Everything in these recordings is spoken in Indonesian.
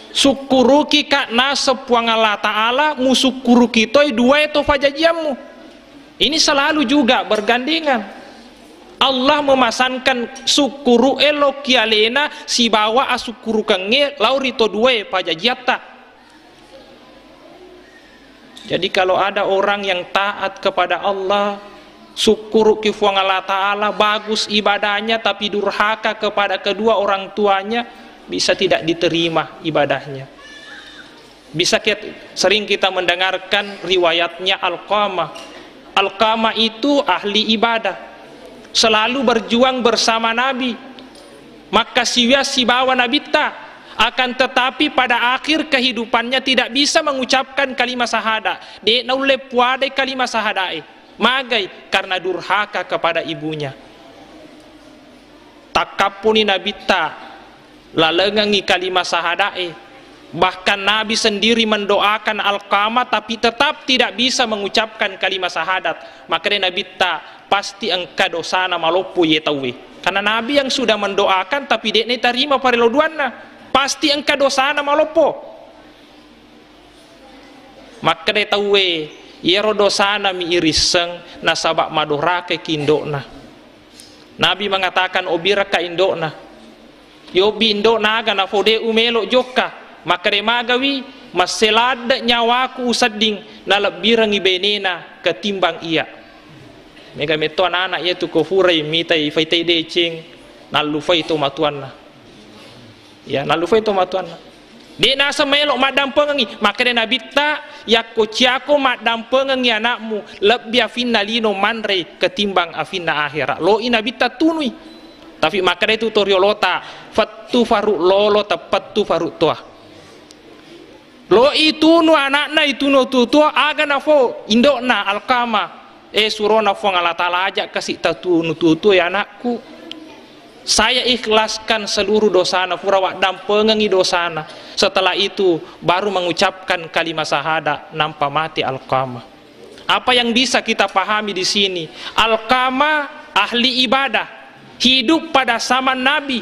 Syukuruki kak nasepuang Allah Ta'ala musukuruki toy dua itu fajajiamu. Ini selalu juga bergandengan. Allah memasankan sukuru elo kialena si bawa asukuru kenge laurito dua pajajiata. Jadi kalau ada orang yang taat kepada Allah, syukur kifuang Allah Ta'ala, bagus ibadahnya, tapi durhaka kepada kedua orang tuanya, bisa tidak diterima ibadahnya. Bisa sering kita mendengarkan riwayatnya Alqamah. Alqamah itu ahli ibadah, selalu berjuang bersama Nabi, maka si bawa Nabi tak akan, tetapi pada akhir kehidupannya tidak bisa mengucapkan kalimat syahadat. Dia naule puade kalimat syahadat magai karena durhaka kepada ibunya. Takapuni Nabi tak lalengangi kalimat syahadat. Bahkan Nabi sendiri mendoakan Alqamah tapi tetap tidak bisa mengucapkan kalimat syahadat. Maka Nabi tak pasti engkau dosana malopu ye tawe. Karena Nabi yang sudah mendoakan tapi dia terima pariloduanna, pasti engkau dosana malopo. Maka dia tawe yero dosana mi iriseng nasabak madorake kindokna. Nabi mengatakan obiraka indokna. Yobi indokna aga na fode umelo joka. Maka dia magawi maselada nyawaku usading na lebirangi benena ketimbang iya. Mega meto anak ia tu kofurai mitai faitai decing nalu fai to matuanna. Ya nalu fai to matuanna. Dia nasa melok madam pengengi, maka dia Nabi tak yakko ciako madam pengengi anakmu lebih afinna lino manre ketimbang afinna akhirat. Lo Nabi tak tunui. Tapi maka dia tutorial lota fattu faru lolo tepat tu faru tuah. Lo itu nu anakna itu nu tutua aga nafo indokna Alqamah surona fo Allah Ta'ala ajak kasih tatu nu tutua ya anakku, saya ikhlaskan seluruh dosana furawak dan pengengi dosana. Setelah itu baru mengucapkan kalimat syahadat nampa mati Alqamah. Apa yang bisa kita pahami di sini? Alqamah ahli ibadah, hidup pada zaman Nabi,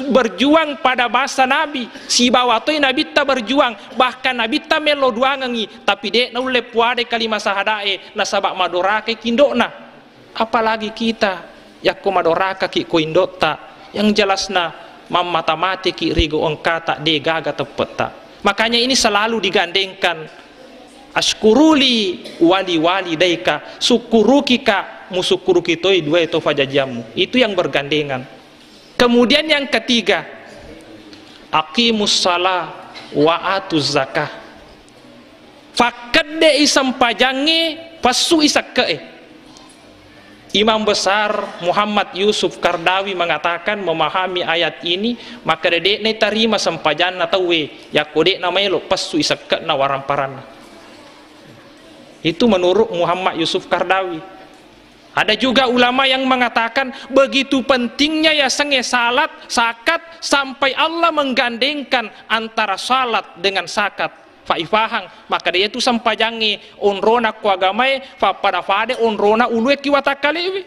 berjuang pada bahasa Nabi. Si bawatoi Nabi ta berjuang, bahkan Nabi ta meloduangangi, tapi dek naule puade kalimat sahadae nasabak madorake kindokna. Apalagi kita yakko madoraka ki ko indota, yang jelasna mamata mati ki rigo ongkata de gaga tepeta. Makanya ini selalu digandengkan ashkuruli wali wali daika, syukuruki ka musukuru kitoi dua itu fajajamu. Itu yang bergandengan. Kemudian yang ketiga, aqimus salah wa atuz zakah. Fakadde isam pajangi pasu isakke. Imam besar Muhammad Yusuf Kardawi mengatakan memahami ayat ini, maka dek ne tarima sempajan atau we yakode namanya lo pasu isakke na waramparana. Itu menurut Muhammad Yusuf Kardawi. Ada juga ulama yang mengatakan begitu pentingnya ya senge salat sakat sampai Allah menggandengkan antara salat dengan sakat. Faifahang maka dia itu sampajangi onrona ku agamai fa pada fade onrona ulue kiwatakalewi.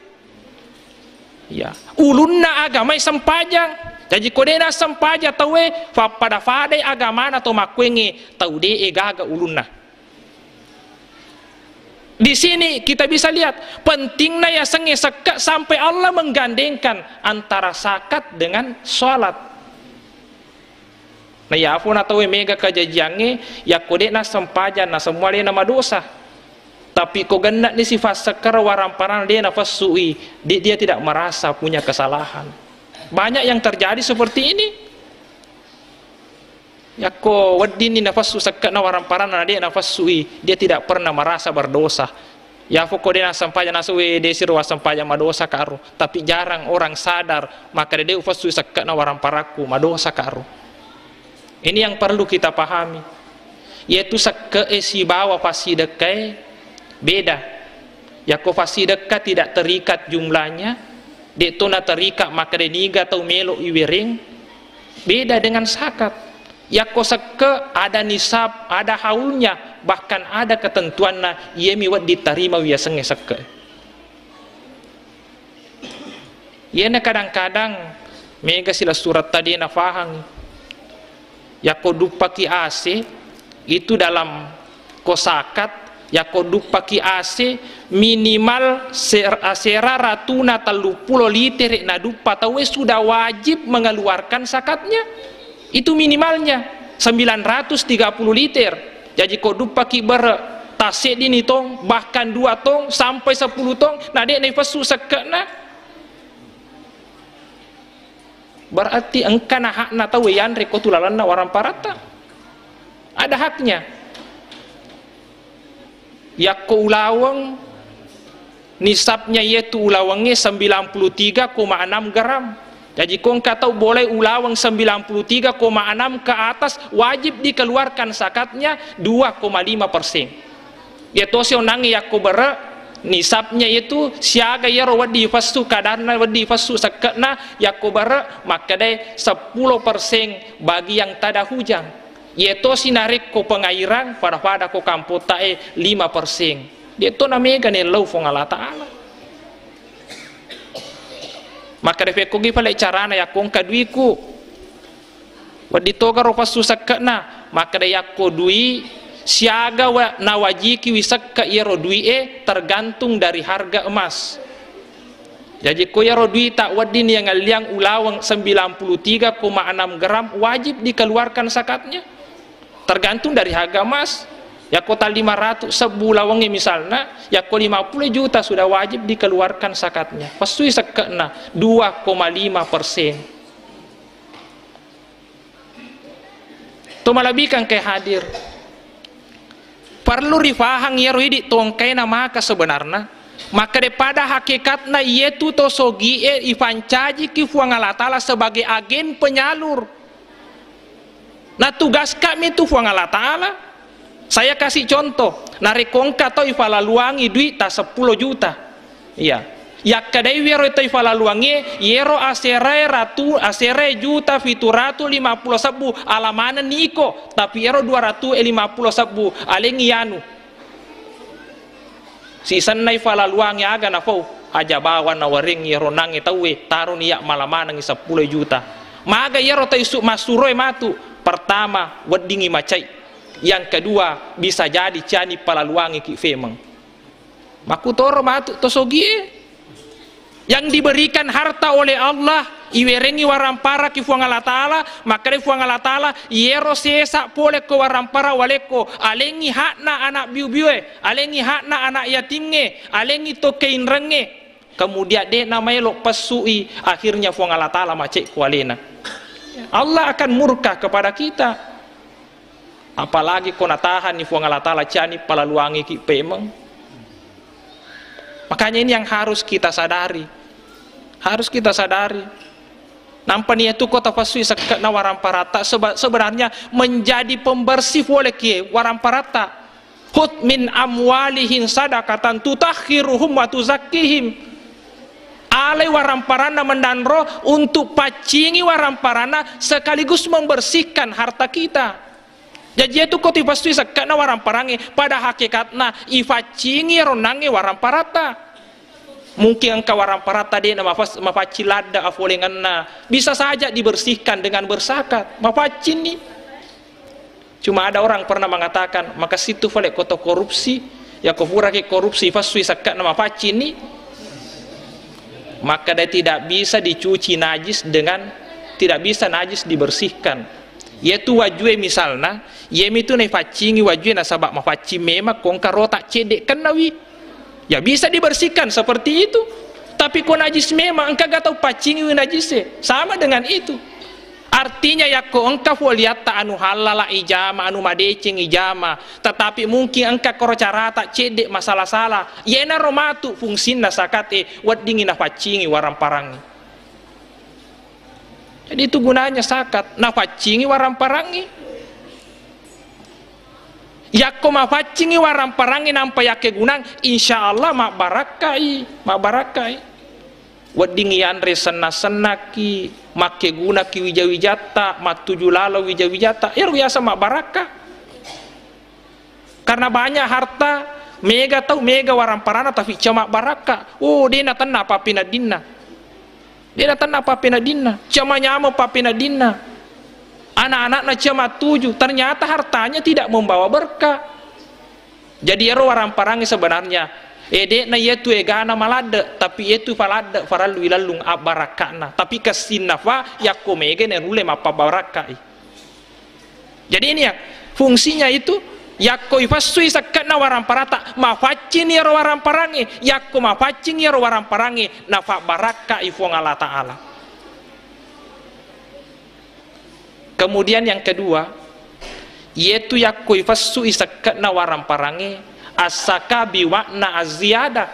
Ya, ulunna agamai sampajang. Jadi kodena sampaja tawe fa pada fade agamana to makwenge taude egaga ulunna. Di sini kita bisa lihat pentingnya ya senge sekat sampai Allah menggandengkan antara sakat dengan sholat. Nah ya afun atau mega kajajange ya kode na sempajan na semua dia nama dosa. Tapi kok gendak ni sifat sekar waramparan dia nafas sui, dia tidak merasa punya kesalahan. Banyak yang terjadi seperti ini. Ya ko wadini nafas sakka na waramparan dia nafas sui, dia tidak pernah merasa berdosa. Ya foko dia sampajan nasuwe desir wa sampajan madosa karo, tapi jarang orang sadar maka dia ufas sui sakka na waramparaku madosa karo. Ini yang perlu kita pahami, yaitu sakka si bawa fasidekai beda. Ya ko fasidekai tidak terikat jumlahnya, dia tu na terikat maka dia niga atau melo iwering, beda dengan sakat. Ya ko sakka ada nisab, ada haulnya, bahkan ada ketentuannya, ia miwat diterima via senge sakka. Ia na kadang-kadang mega sila surat tadi na fahang. ya kodupaki AC itu dalam kosakat ya kodupaki AC minimal sera ratuna 30 liter na dupa tahu sudah wajib mengeluarkan zakatnya. Itu minimalnya 930 liter. Jadi kodupaki tase dini tong bahkan 2 tong sampai 10 tong nah dek nefasu sekena berarti engkana hakna tahu yanre ko tulalanna waram parata ada haknya yakko ulawang nisabnya yaitu ulawangnya 93,6 gram. Jadi kong kata boleh ulawang 93,6 ke atas wajib dikeluarkan zakatnya 2,5%. Ya tosio nangi yakko bara nisabnya itu siaga yaro wadi fasu kadarna wadi fasu sakna yakko bara maka dai 10% bagi yang tada hujang. Yeto sinarik ko pengairan pada ko kampota 5%. Dia to namega ne lau fong Allah Ta'ala. Maka refeko gi pala carana yakong kadwiku. Wadi toga ro fasu sakna maka dai yakko dui siaga na wajiki wisak ka yero dui tergantung dari harga emas. Jadi ko yero dui tak wadin yang liang ulawang 93,6 gram wajib dikeluarkan zakatnya. Tergantung dari harga emas. Ya kota 500 sebulawangnya misalnya, ya ko 50 juta sudah wajib dikeluarkan zakatnya. Pasti sakna 2,5%. To malabihkan ke hadir. Perlu rifahang ya roidi tongkai nama maka sebenarnya maka daripada hakikatnya yaitu tosogi ifancaji ki fuang Allah Ta'ala sebagai agen penyalur. Nah tugas kami itu fuang Allah Ta'ala. Saya kasih contoh narekongka atau ifalaluangi duit tak 10 juta iya yak kadai wero itu ifalaluangi yero asere juta fituratu 50 sabu alamana niko tapi yero 250 sabu alengi anu sisan na ifalaluangi aga na fau aja bawa na waring yero nangi tawe tarun iya malamana ngi 10 juta maga yero ta isu masuroi matu pertama weddingi macai yang kedua bisa jadi cani palaluangi ki femang makutoro matu tosogie yang diberikan harta oleh Allah iwerengi warampara ki fuang Allah Ta'ala maka de fuang Allah Ta'ala yero sesa pole ko warampara waleko alengi hakna anak biu-biue alengi hakna anak yatimnge alengi tokein renge kemudian de namanya lo pasui akhirnya fuang Allah Ta'ala macek kualena Allah akan murka kepada kita apalagi kona tahan ni fuang Allah Ta'ala cani palaluangi ki pemang. Makanya ini yang harus kita sadari. Harus kita sadari. Nampaknya itu kota pasui sakna waramparata sebenarnya menjadi pembersih oleh kie waramparata. Hut min amwalihin sadaqatan tutakhiruhum wa tuzakkihim. Ale waramparana mendanro untuk pacingi waramparana sekaligus membersihkan harta kita. Jadi itu koti pasti sakana waramparangi pada hakikatna ifacingi ronangi waramparata. Mungkin engkau waramparata dia nama mafacilada afolenganna bisa saja dibersihkan dengan bersakat mafacini. Cuma ada orang pernah mengatakan maka situ fale koto korupsi ya kofura ke korupsi fasui sakana mafacini maka dia tidak bisa dicuci najis dengan tidak bisa najis dibersihkan. Yaitu wajue misalnya yemi tu ne facingi wajue na sabab mafaci mema kong karota cedek kenawi ya bisa dibersihkan seperti itu tapi ko najis mema engka gak tahu pacingi najise sama dengan itu artinya ya ko engka foliat ta anu halala ijama anu madecing ijama tetapi mungkin engka koro carata cedek masalah salah yena romatu fungsinna sakate waddingi na facingi waramparangi. Jadi itu gunanya zakat. Nafacingi waramparangi. Yakko mafacingi waramparangi nampak yake gunang. Insya Allah mak barakai, mak barakai. Wadingi andre senaki, make guna ki wijawijata, mak tujuh lalo wijawijata. Ya biasa mak baraka. Karena banyak harta, mega tahu mega waramparana tapi cuma baraka. Oh dia natan apa pinadina. Dia datang apa penadina, cuma nyama apa penadina. anak-anak cuma 7, ternyata hartanya tidak membawa berkah. Jadi ero warang parangi sebenarnya ede na yetu egana malade, tapi yetu falade faralu ilalung abarakana, tapi kasina fa yakko mege ne rule mapa barakai. Jadi ini ya fungsinya itu yakko ifasui sakana warang parata mafacin ero warang parangi, yakko mafacin ero warang parangi nafa baraka ifong Allah Ta'ala. Kemudian yang kedua, yaitu yakko ifasui sakana warang parangi asaka biwakna aziyada,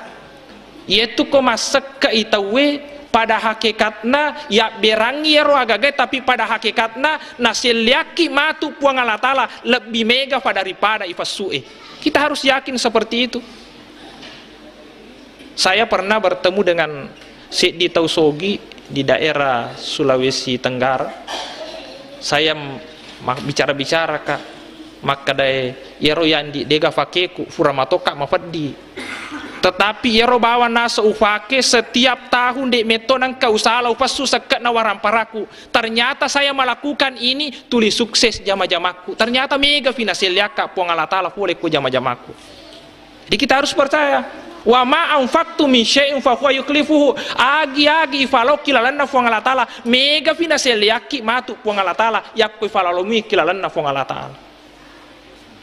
yaitu ko masak ke itawe pada hakikatna ya berangi ero agagai, tapi pada hakikatna nasiliaki matu puang Allah Ta'ala lebih mega daripada ifasue. Kita harus yakin seperti itu. Saya pernah bertemu dengan Syekh di Tausogi di daerah Sulawesi Tenggara. Saya bicara-bicara kak, maka dari yero yang di dega fakeku furamatoka mafaddi, tetapi yero bawa nasa ufake setiap tahun dek metonang kau salah upasu sekat nawaran paraku. Ternyata saya melakukan ini tulis sukses jama-jamaku, ternyata mega finansialiaka puang Allah Ta'ala fuleku jama-jamaku. Jadi kita harus percaya wa ma anfaqtu min syai'in fa huwa yuklifuhu, agi ifalo kilalanna fuang Allah Ta'ala mega finansialiaki matu puang Allah Ta'ala yakku ifalalomi kilalanna fuang Allah Ta'ala.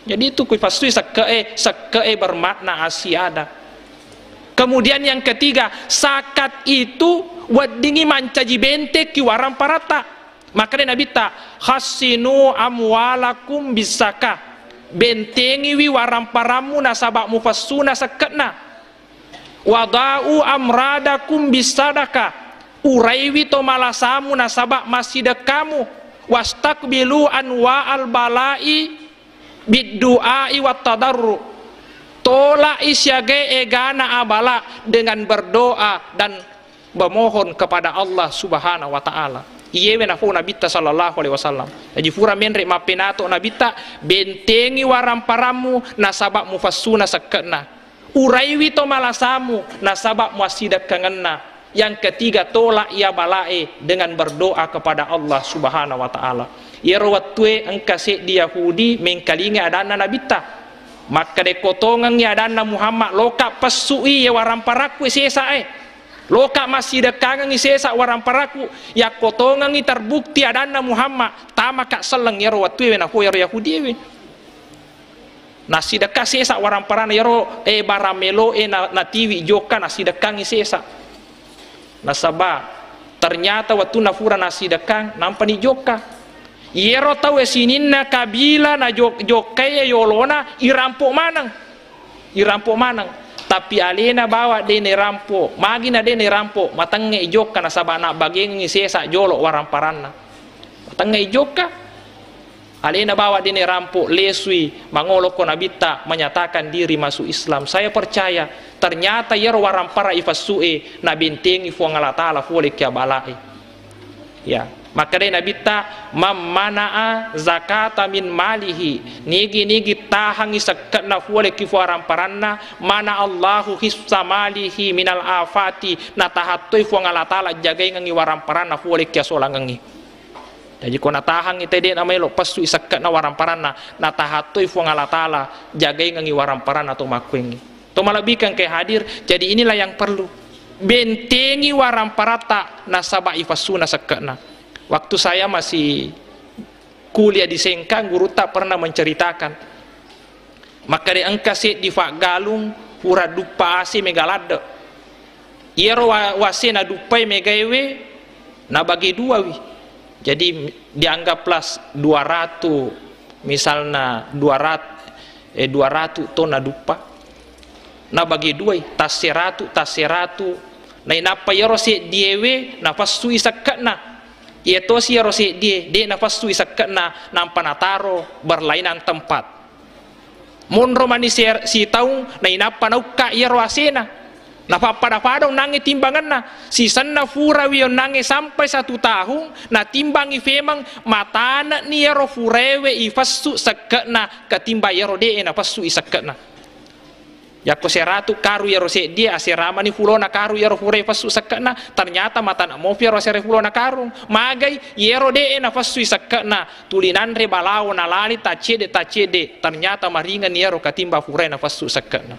Jadi itu kuifasui sakae bermakna asiada. Kemudian yang ketiga, sakat itu wadingi mancaji bente ki waram parata. Makanya Nabi tak hasinu amwalakum bisaka, bentengi wi waram paramu nasabak mufassuna sakatna. Wadau amradakum bisadaka, uraiwi to malasamu nasabak masidakamu. Wastakbilu anwa al balai bidduai wa tadarru, tolak isyage egana abala dengan berdoa dan memohon kepada Allah Subhanahu wa Ta'ala. Iyewe nafu nabita sallallahu alaihi wasallam. Jadi fura menre mapenato nabita bentengi waram paramu nasabak mufassuna sakena, uraiwi to malasamu nasabak muasidak kangenna. Yang ketiga, tolak ia balae dengan berdoa kepada Allah Subhanahu wa Ta'ala. Yerwatwe engkase di Yahudi mengkalingi adana nabita, maka de kotongan ya adana Muhammad loka pasui ya waram paraku sesae, loka masih dekangan sesa waram paraku ya kotongan terbukti adana Muhammad tama kak seleng yerwatwe na ho Yahudi we nasi dekat sesa waram parana yero baramelo na tiwi joka nasi dekang sesa nasaba, ternyata waktu nafura nasi dekang nampani joka yero tahu sininna kabila na jokaya yolona irampok manang, tapi alena bawa dene rampok magina dene rampok matangnya ijoka nasaba anak bageng sesa jolok waram paranna matangnya ijoka alena bawa dene rampok lesui mangolok nabita menyatakan diri masuk Islam. Saya percaya ternyata yero waram para ifasue na bentengi fuang Allah Ta'ala fuole kia balai ya. Maka dia Nabi tak mamana'a zakata min malihi, nigi tahangi sakatna fuale kifuaran paranna mana Allahu hissa malihi minal afati, na tahatoi fuang Allah Ta'ala jagai ngangi waran paranna fuale kia solangangi. Jadi kau natahang ite dia namanya lo pasu isakatna waran paranna na tahatoi fuang Allah Ta'ala jagai ngangi waran paranna to makuengi to malabikan ke hadir. Jadi inilah yang perlu, bentengi waran parata nasaba ifasuna sakatna. Waktu saya masih kuliah di Sengkang, guru tak pernah menceritakan. Maka di angkase di Fak Galung pura dupa ase megalade. Iero wasena dupai megaewe na bagi dua wi. Jadi dianggaplah 200 misalnya 200 ton na dupa. Na bagi dua tas 100 na inapa iero se diewe na pasui sakatna. Ito siya rosi di nafas tu isakat na nampanataro berlainan tempat. Monro mani si taung na inapanau ka iya roasena. Napapadapadaw nangi timbangan na. Si sana fura wiyon nangi sampai 1 tahun na timbangi femang matana ni yaro furewe ifasu sakat na katimba yaro de nafas tu isakat na. Yako seratu karu yaro se dia aserama ni fulona karu yaro fure fasu sakana ternyata mata na mofi yaro sere fulona karung magai yero de na fasu sakana tulinan re balao na lali tacede ternyata maringan yaro katimba fure na fasu sakana.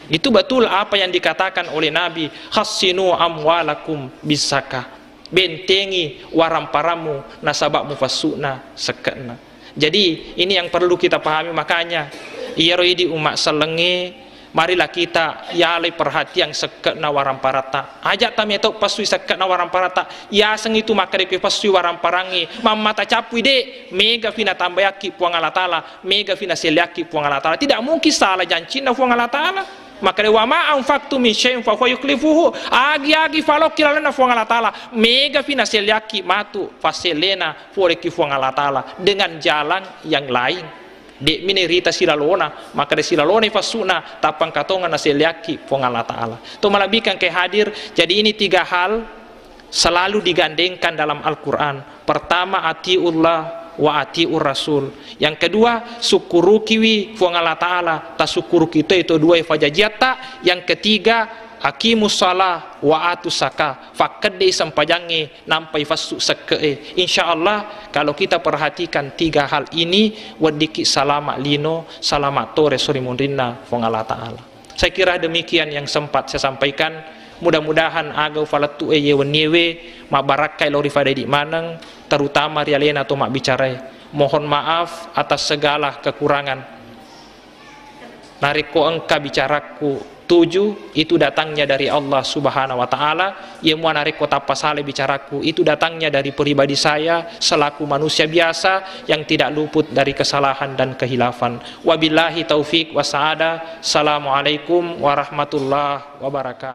Itu betul apa yang dikatakan oleh Nabi, hassinu amwalakum bisaka, bentengi waramparamu nasabakmu fasuna sakana. Jadi ini yang perlu kita pahami, makanya yero idi umat selenge. Marilah kita yalai perhatian sekena waramparata. Ajak tami itu pasui sekena waramparata. Ya seng itu makare ke pasui waramparangi. Mamata capui de mega fina tambayaki puang Allah Taala, mega fina seliaki puang Allah Taala. Tidak mungkin salah janjina puang Allah Taala. Makare wa ma anfaqtu min syai'in fa yuklifuhu. Agi falok kilalana puang Allah Taala. Mega fina seliaki matu faselena foreki puang Allah Taala dengan jalan yang lain. Dek mine rita silalona maka de silalona fasuna tapang katongan naseliaki pong Allah Ta'ala to malabikan ke hadir. Jadi ini 3 hal selalu digandengkan dalam Al-Quran. Pertama atiullah wa atiur rasul, yang kedua syukuru kiwi pong Allah Ta'ala ta syukuru kita itu 2 fajajata, yang ketiga hakimus salah wa atu saka fakadai sampajangi nampai fasu seke. Insyaallah kalau kita perhatikan 3 hal ini wadiki salamat lino salamat tore suri mundrina fong Allah Ta'ala. Saya kira demikian yang sempat saya sampaikan. Mudah-mudahan agau falatu ye weniewe ma barakai lori fade di maneng, terutama rialena atau mak bicarai. Mohon maaf atas segala kekurangan. Nariko engka bicaraku 7 itu datangnya dari Allah Subhanahu wa Ta'ala. Ia muanare kota pasale bicaraku itu datangnya dari pribadi saya selaku manusia biasa yang tidak luput dari kesalahan dan kehilafan. Wabillahi taufik wa sa'ada. Assalamualaikum warahmatullahi wabarakatuh.